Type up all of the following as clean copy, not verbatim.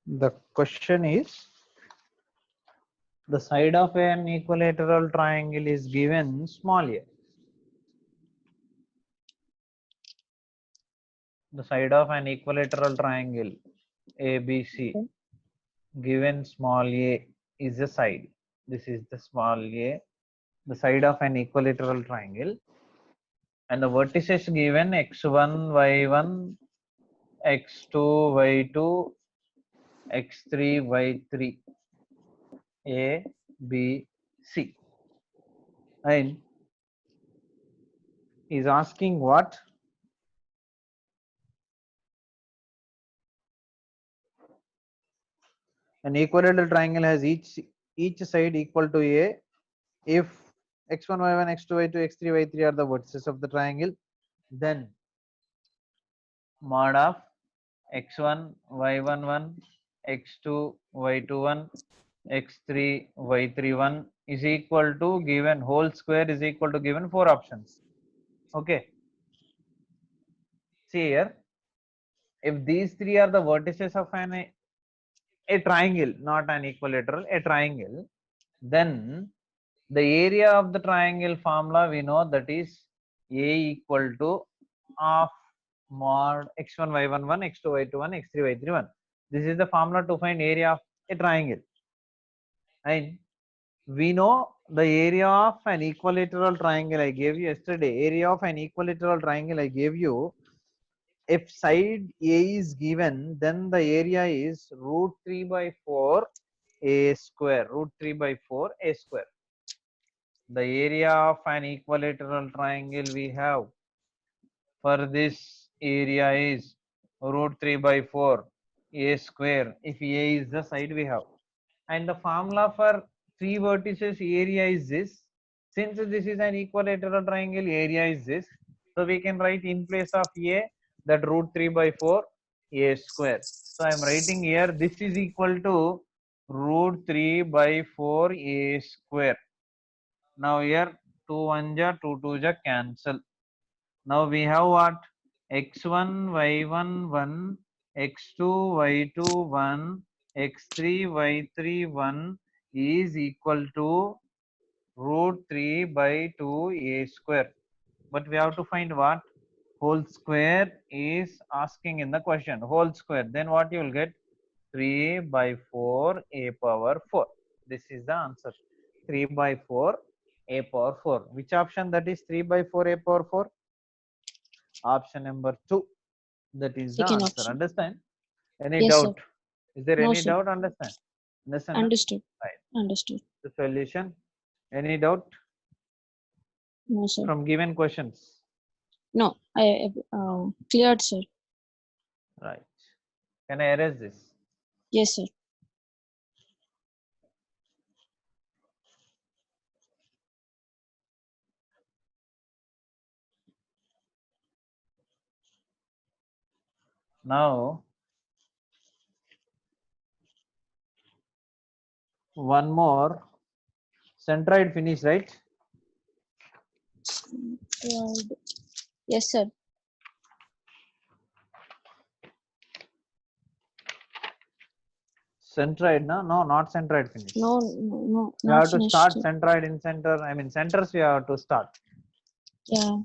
The question is, the side of an equilateral triangle is given small a. The side of an equilateral triangle ABC given small a is the side. This is the small a, the side of an equilateral triangle, and the vertices given x1, y1, x2, y2, x3, y3, a, b, c. And is asking what? An equilateral triangle has each side equal to a if x1, y1, x2, y2, x3, y3 are the vertices of the triangle, then mod of x1, y11, x2, y21, x3, y31 is equal to given whole square is equal to given 4 options. Okay. See here, if these three are the vertices of a triangle, not an equilateral, a triangle, then the area of the triangle formula we know that is A equal to half mod x1, y11, x2, y21, x3, y31. This is the formula to find area of a triangle. And we know the area of an equilateral triangle I gave you yesterday. Area of an equilateral triangle I gave you. If side A is given, then the area is root 3 by 4 a square. Root 3 by 4 a square. The area of an equilateral triangle we have for this area is root 3 by 4 a square if a is the side we have, and the formula for three vertices area is this. Since this is an equilateral triangle, area is this, so we can write in place of a that root 3 by 4 a square. So I am writing here this is equal to root 3 by 4 a square. Now here 2 1 ja 2 2 ja cancel. Now we have what? x1, y1, 1, x2, y2, 1, x3, y3, 1 is equal to root 3 by 2 a square. But we have to find what? Whole square is asking in the question. Whole square. Then what you will get? 3 by 4 a power 4. This is the answer. 3 by 4 a power 4. Which option that is 3 by 4 a power 4? Option number 2. That is the Second answer. option. Understand? Any Yes, doubt? sir. Is there No, any sir. doubt? Understand? Understand? Understood. Right. Understood. The solution. Any doubt No, sir. from given questions? No, I cleared, sir. Right. Can I erase this? Yes, sir. Now, one more. Centroid finish, right? Yes, sir. Centroid, no? No, not centroid finish. No, no, no. You Not have to finished, start sir. centroid in center. I mean, centers you have to start. Yeah.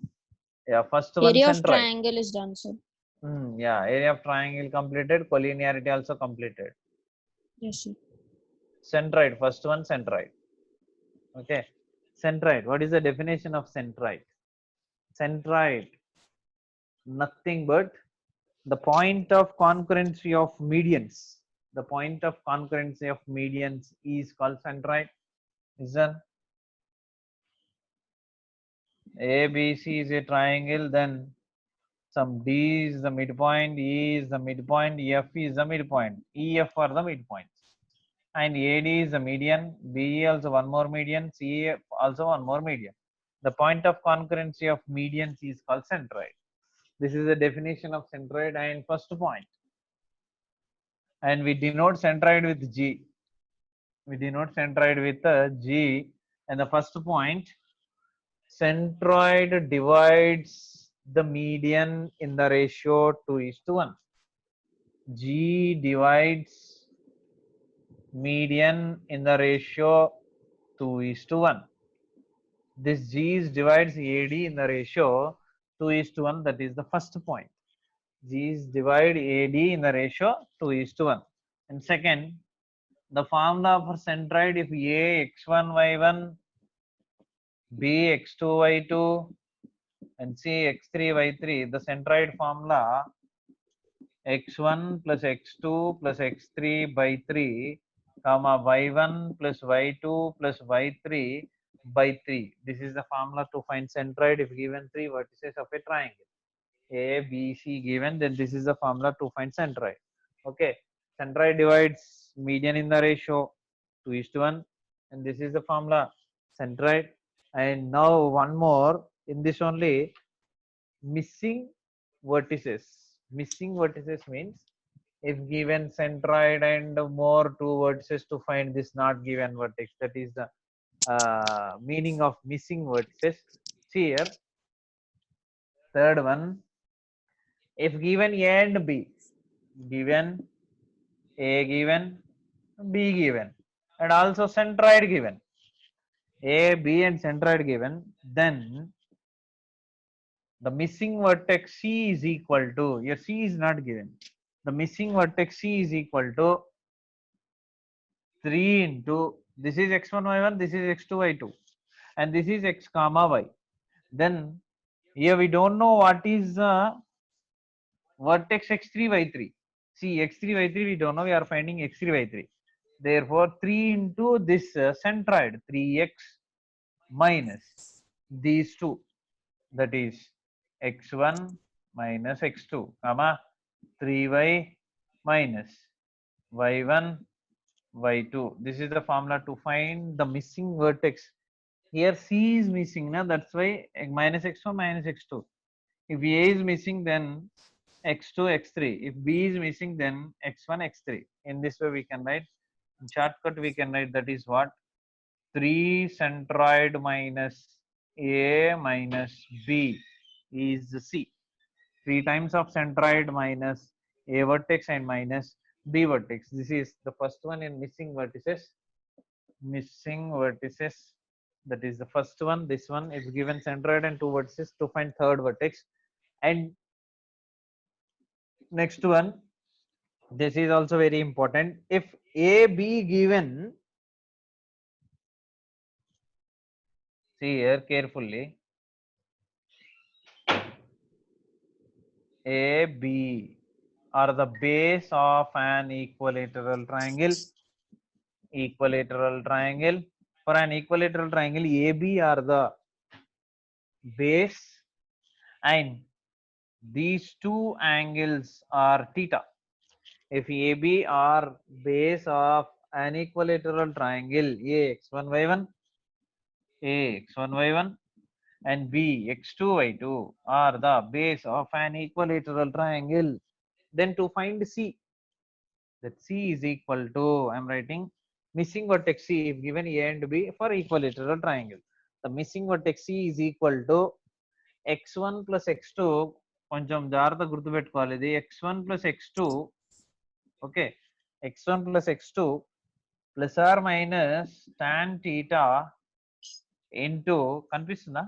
Yeah, first one Area of centroid. triangle is done, sir. Yeah, area of triangle completed. Collinearity also completed. Yes, sir. Centroid, first one centroid. Okay. Centroid. What is the definition of centroid? Centroid, nothing but the point of concurrency of medians. The point of concurrency of medians is called centroid. Isn't ABC is a triangle, then some D is the midpoint, E is the midpoint, F is the midpoint, EF are the midpoints, and AD is the median, BE also one more median, CE also one more median. The point of concurrency of medians is called centroid. This is the definition of centroid and first point. And we denote centroid with G. We denote centroid with G, and the first point, centroid divides the median in the ratio 2:1. G divides median in the ratio 2:1. This G divides AD in the ratio 2:1. That is the first point. G's divide AD in the ratio 2:1. And second, the formula for centroid, if A x1 y1, B x2 y2, and C x3 y3, the centroid formula x1 plus x2 plus x3 by 3, comma y1 plus y2 plus y3 by 3. This is the formula to find centroid if given three vertices of a triangle. A, B, C given, then this is the formula to find centroid. Okay, centroid divides median in the ratio 2:1, and this is the formula centroid. And now one more in this only, missing vertices. Missing vertices means if given centroid and more two vertices to find this not given vertex. That is the meaning of missing vertices. See here, third one, if given A and B, given A given, B given, and also centroid given, A, B and centroid given, then the missing vertex C is equal to, here C is not given, the missing vertex C is equal to 3 into, this is x1 y1, this is x2 y2, and this is x comma y. Then here we don't know what is vertex x3 y3. See, x3 y3 we don't know, we are finding x3 y3. Therefore 3 into this centroid 3x minus these two, that is x1 minus x2 comma 3y minus y1 y2. This is the formula to find the missing vertex. Here C is missing, na, that's why minus x1 minus x2. If A is missing, then x2 x3. If B is missing, then x1 x3. In this way we can write, in shortcut we can write, that is what, 3 centroid minus A minus B is C. 3 times of centroid minus A vertex and minus B vertex. This is the first one in missing vertices. Missing vertices, that is the first one. This one is given centroid and two vertices to find third vertex. And next one, this is also very important. If A, B given, see here carefully, A, B are the base of an equilateral triangle. Equilateral triangle. For an equilateral triangle, AB are the base, and these two angles are theta. If AB are base of an equilateral triangle AX1 y1, AX1 y1, and BX2 y2 are the base of an equilateral triangle, then to find C, that C is equal to, I am writing missing vertex C if given A and B for equilateral triangle. The missing vertex C is equal to x1 plus x2, కొంచెం జాగ్రత్త గుర్తుపెట్టుకోవాలి ఇది, x1 plus x2, okay, x1 plus x2 plus or minus tan theta into, కనిపిస్తుందా?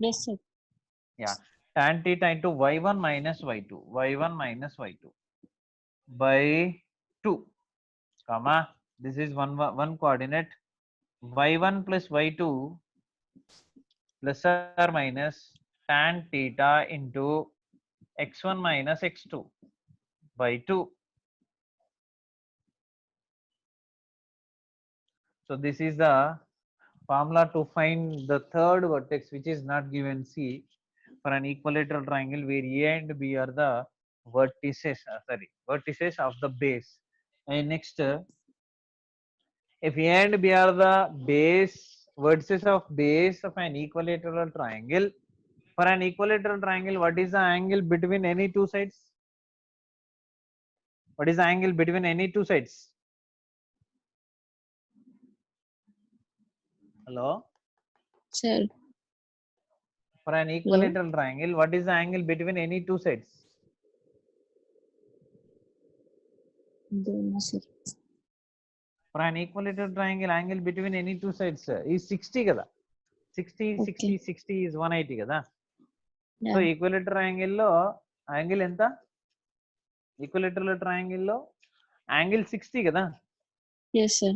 Yes, sir. Yeah, tan theta into y1 minus y2, y1 minus y2 by 2, comma, this is one coordinate, y1 plus y2 plus or minus tan theta into x1 minus x2 by 2. So this is the formula to find the third vertex which is not given C for an equilateral triangle where A and B are the vertices, vertices of the base. And next, if A and B are the base, vertices of base of an equilateral triangle, for an equilateral triangle, what is the angle between any two sides? What is the angle between any two sides? Hello? Sir, For an equilateral triangle, what is the angle between any two sides? दोनों sir. For an equilateral triangle, angle between any two sides is 60 kada. 60, Okay. 60, 60 is 180 kada. So Yeah. equilateral triangle lo angle enta? Equilateral triangle lo angle 60 kada. Yes sir.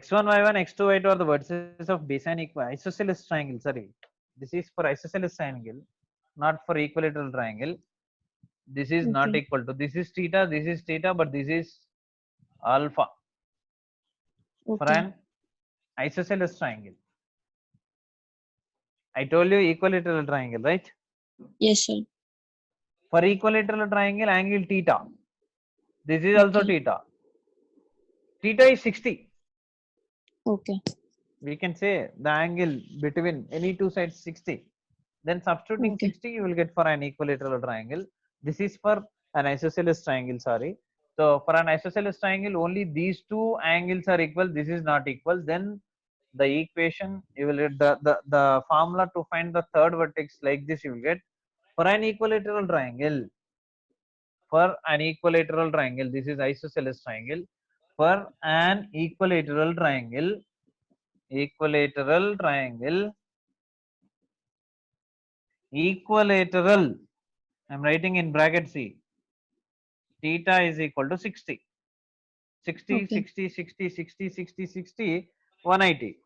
X1, Y1, X2, Y2 are the vertices of base and isosceles triangle. Sorry, this is for isosceles triangle, not for equilateral triangle. This is not Okay. equal to, this is theta, but this is alpha for Okay. an isosceles triangle. I told you equilateral triangle, right? Yes sir. For equilateral triangle, angle theta. This is also Okay. theta. Theta is 60. Okay. We can say the angle between any two sides 60. Then substituting Okay. 60, you will get for an equilateral triangle. This is for an isosceles triangle, sorry. So for an isosceles triangle, only these two angles are equal. This is not equal. Then the equation, you will get the formula to find the third vertex like this, you will get for an equilateral triangle. For an equilateral triangle, this is isosceles triangle. For an equilateral triangle, equilateral, I'm writing in bracket C, theta is equal to 60. 60, Okay. 60, 60, 60, 60, 60, 180.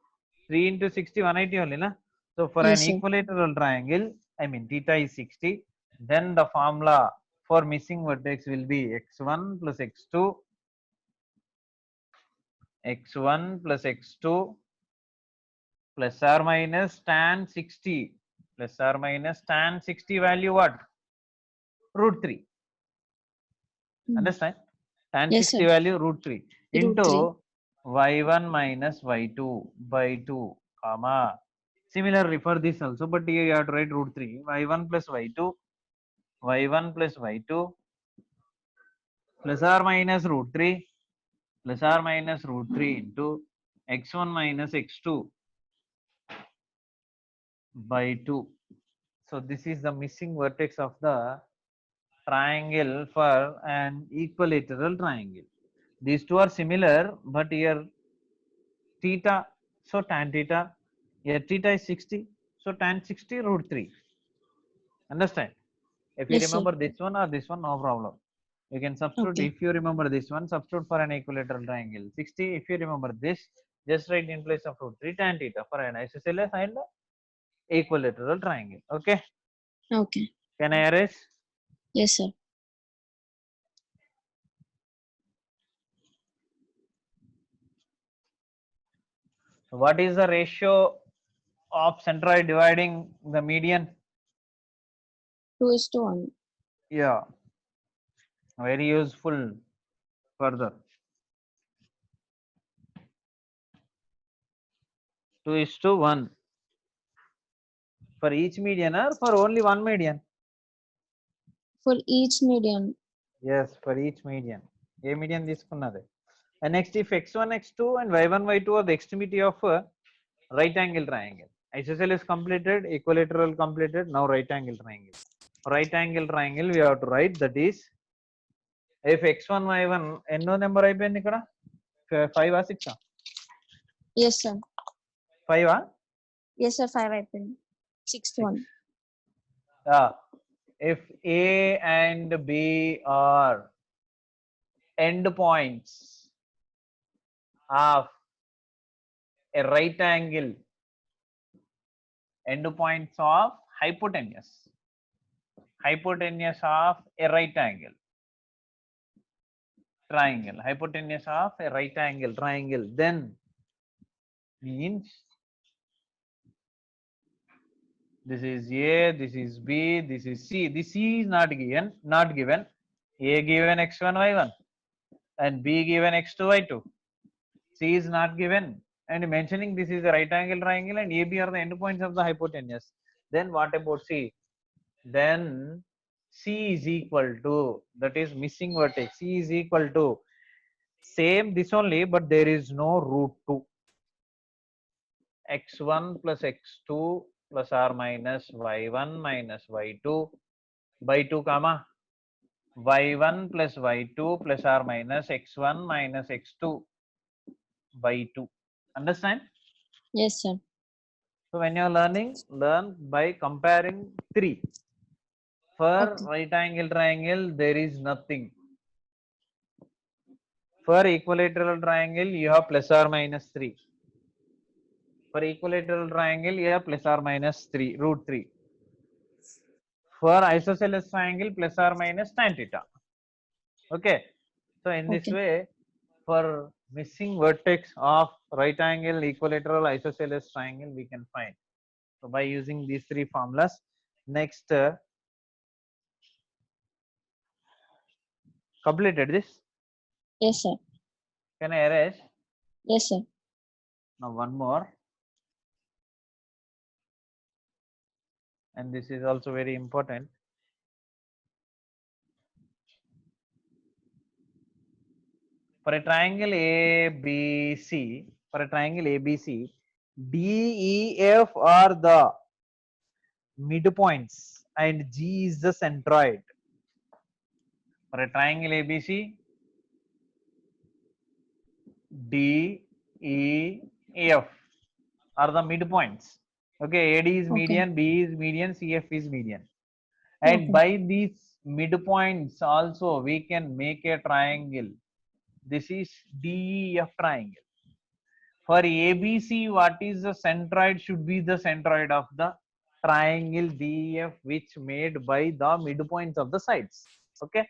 3 into 60, 180 only, na? So for an Yes sir. equilateral triangle, I mean theta is 60. Then the formula for missing vertex will be x1 plus x2, x1 plus x2 plus or minus tan 60, plus or minus tan 60 value what? Root 3. Understand? Tan Yes 60 sir. value root 3 Root 3. into y1 minus y2 by 2, comma. Similarly for this also, but here you have to write root 3. y1 plus y2, y1 plus y2 plus or minus root 3, plus or minus root 3 into x1 minus x2 by 2. So this is the missing vertex of the triangle for an equilateral triangle. These two are similar, but here theta, so tan theta, here theta is 60, so tan 60 root 3. Understand? If you Yes sir. remember this one or this one, no problem. You can substitute. Okay. If you remember this one, substitute for an equilateral triangle. 60, if you remember this, just write in place of root 3 tan theta for an isosceles and equilateral triangle. Okay? Okay. Can I erase? Yes sir. So what is the ratio of centroid dividing the median? 2:1. Yeah, very useful further. 2:1 for each median or for only one median? For each median. Yes, for each median. A median తీసుకున్నది. And next, if x1, x2 and y1, y2 are the extremity of a right angle triangle. Isosceles completed, equilateral completed, now right angle triangle. Right angle triangle we have to write, that is, if x1, y1, ఎన్నో number అయిపోయింది ఇక్కడ? 5 6? Yes sir. 5? Yes sir. 5 అయిపోయింది. 6th one. If A and B are end points of a right angle, end points of hypotenuse of a right angle triangle, hypotenuse of a right angle triangle, then means this is A, this is B, this is C. This C is not given. A given x1, y1 and B given x2, y2. C is not given, and mentioning this is a right angle triangle and AB are the endpoints of the hypotenuse. Then what about C? Then C is equal to, that is missing vertex, C is equal to same this only, but there is no root 2. x1 plus x2 plus or minus y1 minus y2 by 2 comma y1 plus y2 plus or minus x1 minus x2 by 2. Understand? Yes, sir. So when you are learning, learn by comparing 3. For Okay. right angle triangle, there is nothing. For equilateral triangle, you have plus or minus 3. For equilateral triangle, you have plus or minus 3, root 3. For isosceles triangle, plus or minus tan theta. Okay. So in this Okay. way, for missing vertex of right angle, equilateral, isosceles triangle, we can find. So by using these 3 formulas, next completed this. Yes, sir. Can I erase? Yes, sir. Now one more, and this is also very important. For a triangle ABC, for a triangle ABC, DEF are the midpoints and G is the centroid. For a triangle ABC, D, E, F are the midpoints. Okay, AD is Okay. median, B is median, CF is median. And Okay. by these midpoints also we can make a triangle. This is DEF triangle. For ABC, what is the centroid should be the centroid of the triangle DEF which made by the midpoints of the sides. Okay,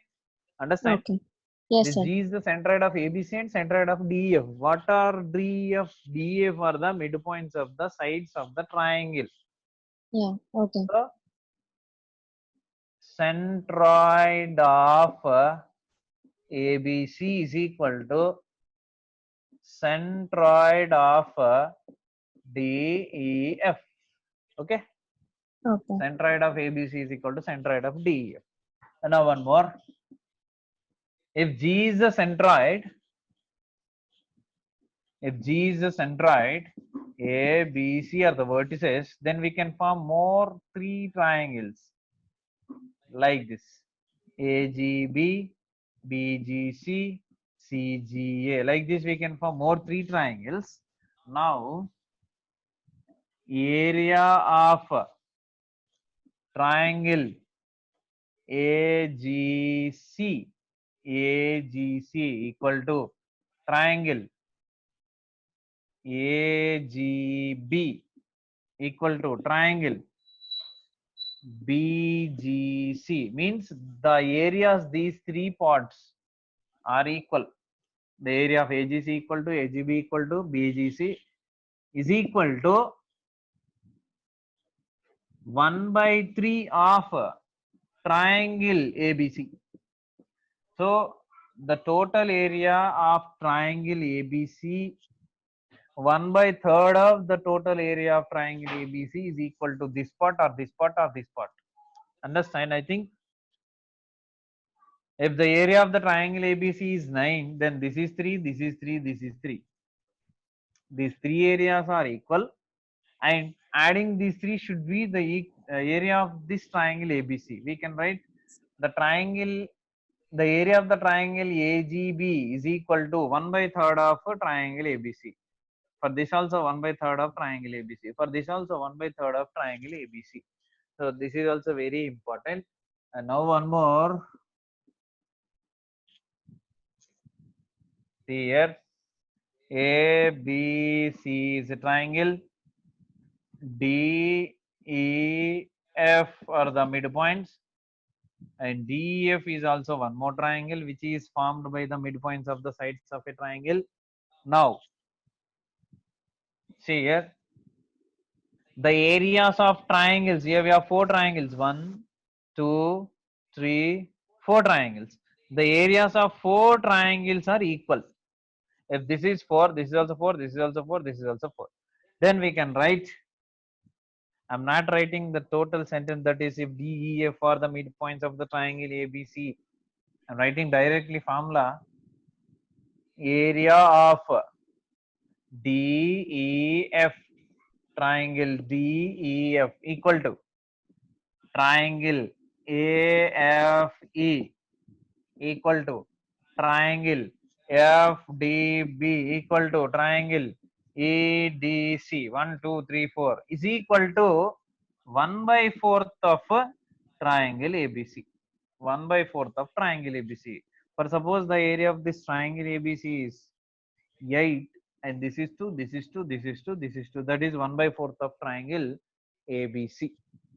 understand? Okay. Yes, This sir. G is the centroid of ABC and centroid of DEF. What are DEF? DEF are the midpoints of the sides of the triangle. Yeah. Okay. So, centroid of ABC is equal to centroid of DEF. Okay, Okay. centroid of ABC is equal to centroid of DEF. And now one more. If G is the centroid, if G is the centroid, A, B, C are the vertices, then we can form more 3 triangles like this: AGB, BGC, CGA. Like this, we can form more 3 triangles. Now, area of triangle AGC, AGC equal to triangle AGB equal to triangle BGC, means the areas these 3 parts are equal. The area of AGC equal to AGB equal to BGC is equal to 1/3 of triangle ABC. So the total area of triangle ABC, 1/3 of the total area of triangle ABC is equal to this part or this part or this part. Understand? I think if the area of the triangle ABC is 9, then this is 3, this is 3, this is 3. These 3 areas are equal, and adding these 3 should be the area of this triangle ABC. We can write the triangle, the area of the triangle AGB is equal to 1/3 of triangle ABC. For this also 1/3 of triangle ABC. For this also 1/3 of triangle ABC. So this is also very important. And now one more. See here, ABC is a triangle. D, E, F are the midpoints, and DEF is also one more triangle which is formed by the midpoints of the sides of a triangle. Now, see here, the areas of triangles. Here we have 4 triangles: 1, 2, 3, 4 triangles. The areas of 4 triangles are equal. If this is 4, this is also 4, this is also 4, this is also 4. Then we can write, I'm not writing the total sentence, that is if DEF are the midpoints of the triangle ABC. I'm writing directly formula: area of DEF, triangle DEF equal to triangle AFE equal to triangle FDB equal to triangle EDC 1, 2, 3, 4 is equal to 1/4 of triangle ABC. 1/4 of triangle ABC. For suppose the area of this triangle ABC is 8 and this is 2, this is 2, this is 2, this is 2. That is 1/4 of triangle ABC.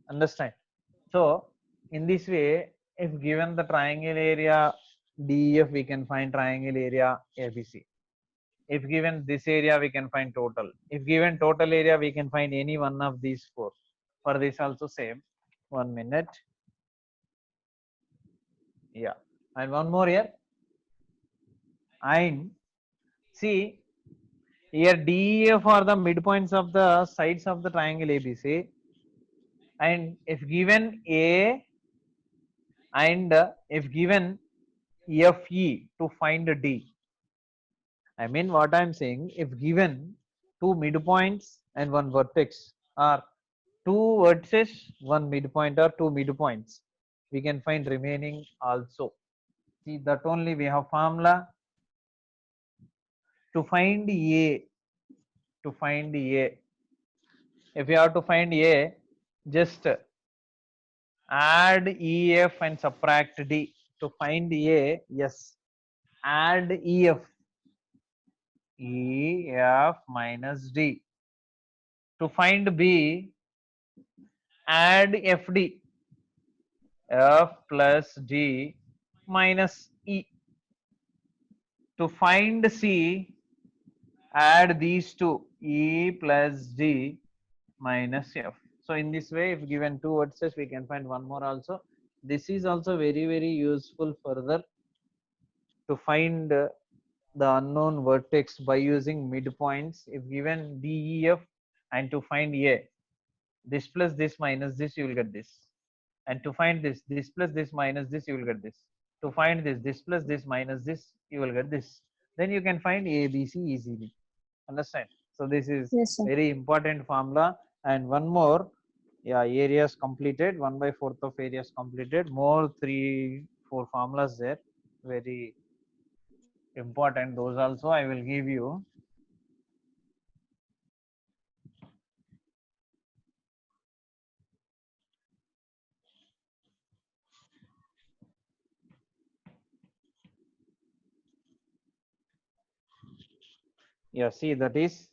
Understand? So in this way, if given the triangle area DEF, we can find triangle area ABC. If given this area, we can find total. If given total area, we can find any one of these four. For this also same. 1 minute. Yeah. And one more here. And see, here DEF are the midpoints of the sides of the triangle ABC. And if given A and if given FE to find D. I mean what I'm saying, if given two midpoints and one vertex or two vertices, one midpoint or two midpoints, we can find remaining also. See that only we have formula to find A. To find A, if you have to find A, just add EF and subtract D. To find A, yes, add EF minus D. To find B, add FD, F plus D minus E. To find C, add these two, E plus D minus F. So in this way, if given two vertices, we can find one more also. This is also very, very useful further to find the unknown vertex by using midpoints. If given DEF and to find A, this plus this minus this, you will get this. And to find this plus this minus this, you will get this. To find this plus this minus this, you will get this. Then you can find ABC easily. Understand? So this is Yes, sir. very important formula. And one more, yeah, areas completed, 1/4 of areas completed. More 3, 4 formulas there. Very important. Those also I will give you. Yeah, see that is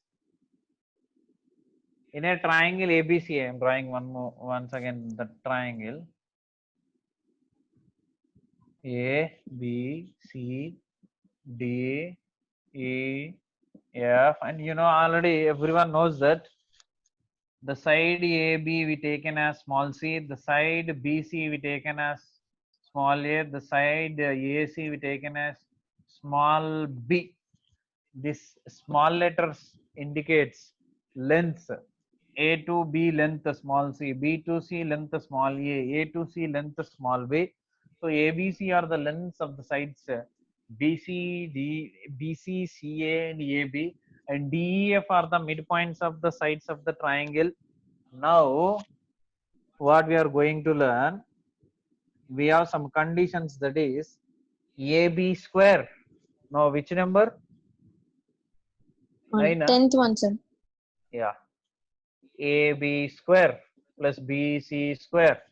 in a triangle ABC. I am drawing once again the triangle A, B, C, D, E, F, and you know already everyone knows that the side AB we taken as small c, the side BC we taken as small a, the side AC we taken as small b. This small letters indicates length. A to B length small c, B to C length small a to C length small b. So ABC are the lengths of the sides BC, CA and AB, and DEF are the midpoints of the sides of the triangle. Now what we are going to learn, we have some conditions, that is AB square. Now which number? 9. 10th one, sir. Yeah. AB square plus BC square,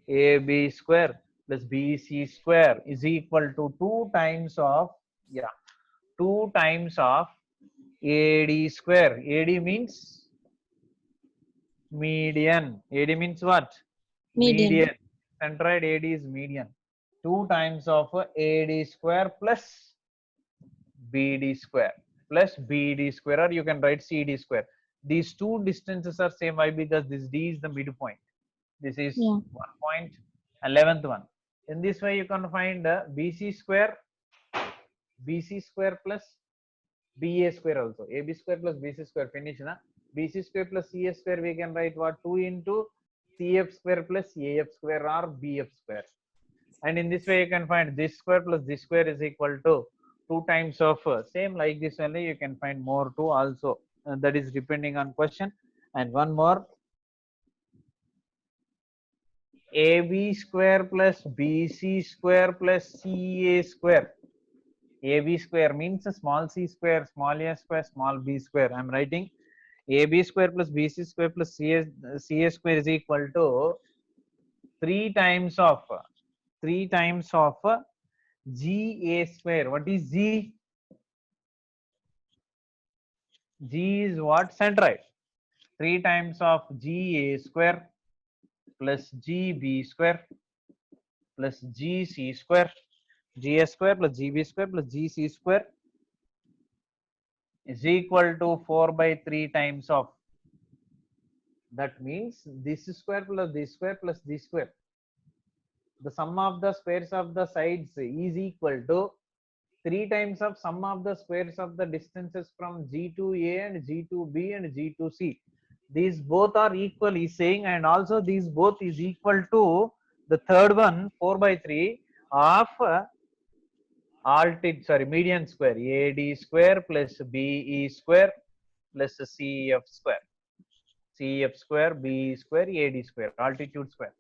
AB square plus BC square is equal to 2 times of, yeah, 2 times of AD square. AD means median. AD means what? Median. Centroid AD is median. 2 times of AD square plus BD square plus BD square, or you can write CD square. These two distances are same. Why? Because this D is the midpoint. This is 1 point, 11th one. In this way, you can find BC square plus BA square also. AB square plus BC square, finish na. BC square plus CA square, we can write what? 2 into CF square plus AF square or BF square. And in this way, you can find this square plus this square is equal to 2 times of same. Like this only, you can find more too also. That is depending on question. And one more, AB square plus BC square plus CA square. AB square means small c square, small a square, small b square. I am writing AB square plus BC square plus CA square is equal to 3 times of GA square. What is G? G is what? Centroid. 3 times of GA square plus GB square plus GC square. GA square plus GB square plus GC square is equal to 4 by 3 times of. That means this square plus this square plus this square. The sum of the squares of the sides is equal to 3 times of sum of the squares of the distances from G to A and G to B and G to C. These both are equal, is saying, and also these both is equal to the third one, 4 by 3 of median square, AD square plus BE square plus CF square. CF square, BE square, AD square, altitude square.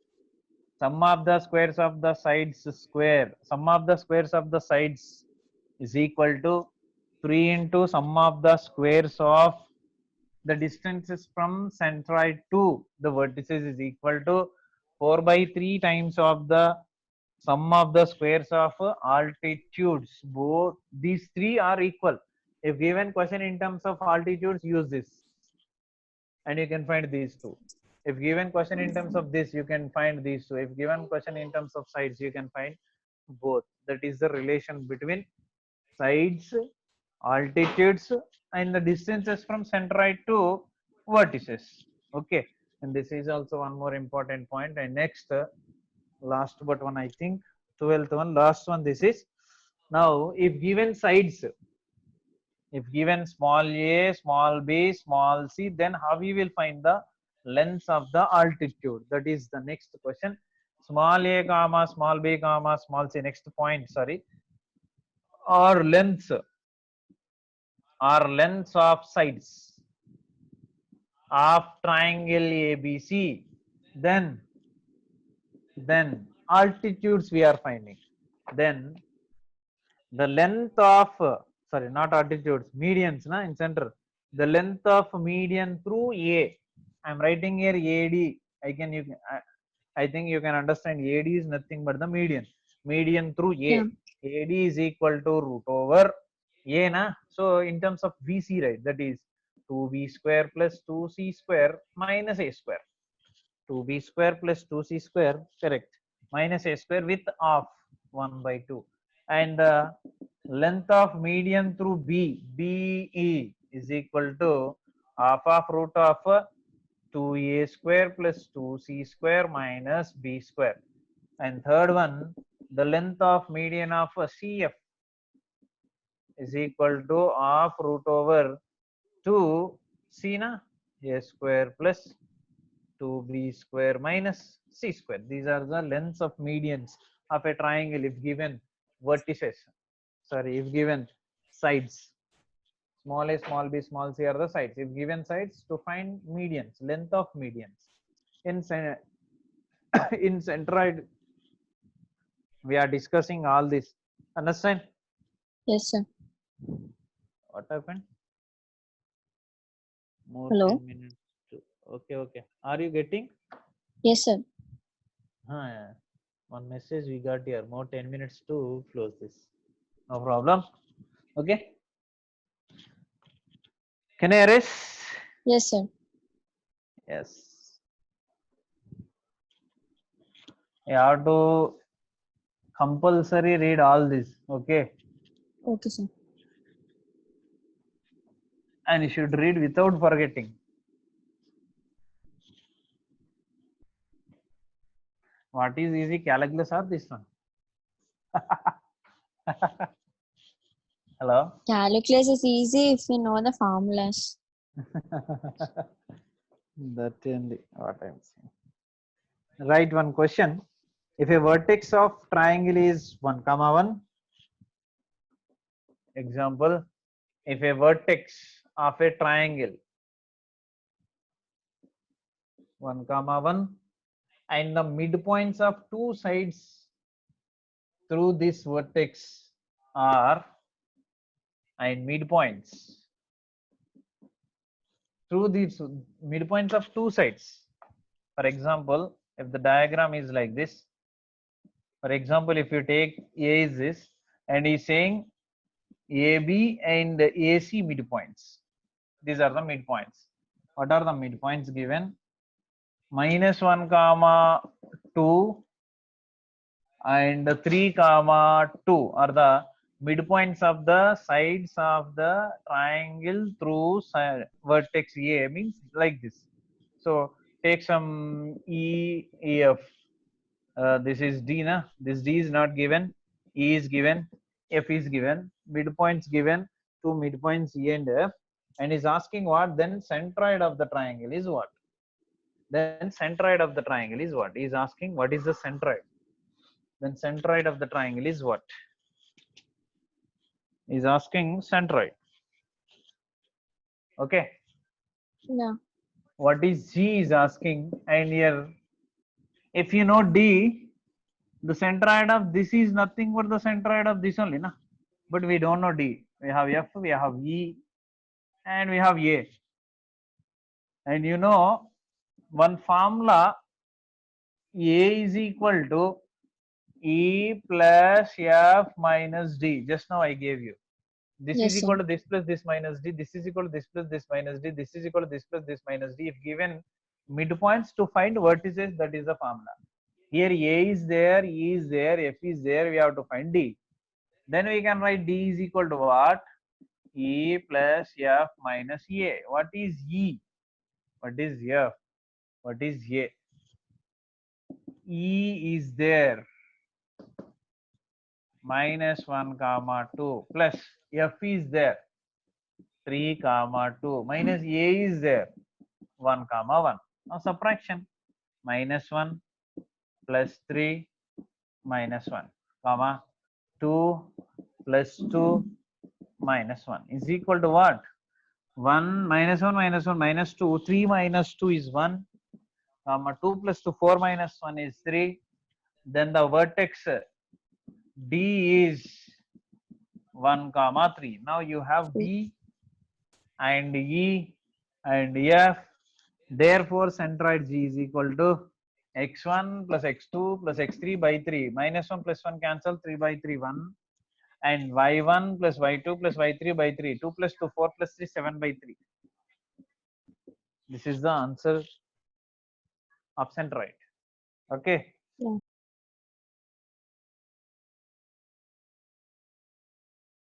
Sum of the squares of the sides square. Sum of the squares of the sides is equal to 3 into sum of the squares of the distances from centroid to the vertices is equal to 4 by 3 times of the sum of the squares of altitudes. Both these three are equal. If given question in terms of altitudes, use this and you can find these two. If given question in terms of this, you can find these two. If given question in terms of sides, you can find both. That is the relation between sides, altitudes, and the distances from centroid to vertices. Okay, and this is also one more important point. And next, last but one, I think 12th one, last one. This is now if given sides, if given small a, small b, small c, then how we will find the length of the altitude? That is the next question. Small a comma small b comma small c. Next point, sorry, or lengths of sides of triangle ABC, then altitudes we are finding. Then the length of sorry, not altitudes, medians na in center. The length of median through A. I am writing here AD. I think you can understand AD is nothing but the median. Median through A. Yeah. AD is equal to root over A na. So in terms of BC, right, that is 2B square plus 2C square minus A square. 2B square plus 2C square, correct, minus A square with half 1 by 2. And the length of median through BE is equal to half of root of 2A square plus 2C square minus B square. And third one, the length of median of CF is equal to half root over 2 C na A square plus 2B square minus C square. These are the lengths of medians of a triangle if given vertices. Sorry, if given sides. Small a, small b, small c are the sides. If given sides, to find medians, length of medians. In in centroid, we are discussing all this. Understand? Yes, sir. What happened? More Hello. 10 minutes. Okay. Are you getting? Yes, sir. Yeah. One message we got here. More 10 minutes to close this. No problem. Okay. Can I erase? Yes, sir. Yes. You have to compulsory read all this. Okay. Okay, sir. And you should read without forgetting. What is easy? Calculus or this one? Hello? Calculus is easy if you know the formulas. That only what I'm saying. Write one question. If a vertex of triangle is 1, 1, example, if a vertex of a triangle 1, 1, and the midpoints of two sides through this vertex are, and midpoints through these midpoints of two sides. For example, if the diagram is like this, for example, if you take A is this, and he's saying AB and AC midpoints. These are the midpoints. What are the midpoints given? -1, 2 and 3, 2 are the midpoints of the sides of the triangle through vertex A, means like this. So take some EF. This is D, na? This D is not given. E is given. F is given. Midpoints given. Two midpoints E and F, and is asking what? Then centroid of the triangle is what? Then centroid of the triangle is what? He is asking what is the centroid? Then centroid of the triangle is what? He is asking centroid. Okay. Yeah. What is G is asking, and here, if you know D, the centroid of this is nothing but the centroid of this only, na? But we don't know D. We have F, we have E, and we have A. And you know, one formula, A is equal to E plus F minus D. Just now I gave you. This Yes, is sir. equal to this plus this minus D. This is equal to this plus this minus D. This is equal to this plus this minus D. If given midpoints to find vertices, that is the formula. Here A is there, E is there, F is there. We have to find D. Then we can write D is equal to what? E plus F minus A. What is E? What is F? What is A? E is there. -1, 2 plus F is there. 3, 2 minus A is there. 1, 1. Now subtraction. -1 plus 3 minus 1, comma 2 plus 2 minus 1 is equal to what? 1 minus 1 minus 1 minus 2. 3 minus 2 is 1, comma 2 plus 2, 4 minus 1 is 3. Then the vertex D is 1, 3. Now you have D and E and F. Therefore, centroid G is equal to x1 plus x2 plus x3 by 3. -1 plus 1 cancel, 3 by 3, 1. And y1 plus y2 plus y3 by 3. 2 plus 2, 4 plus 3, 7 by 3. This is the answer of centroid. Okay.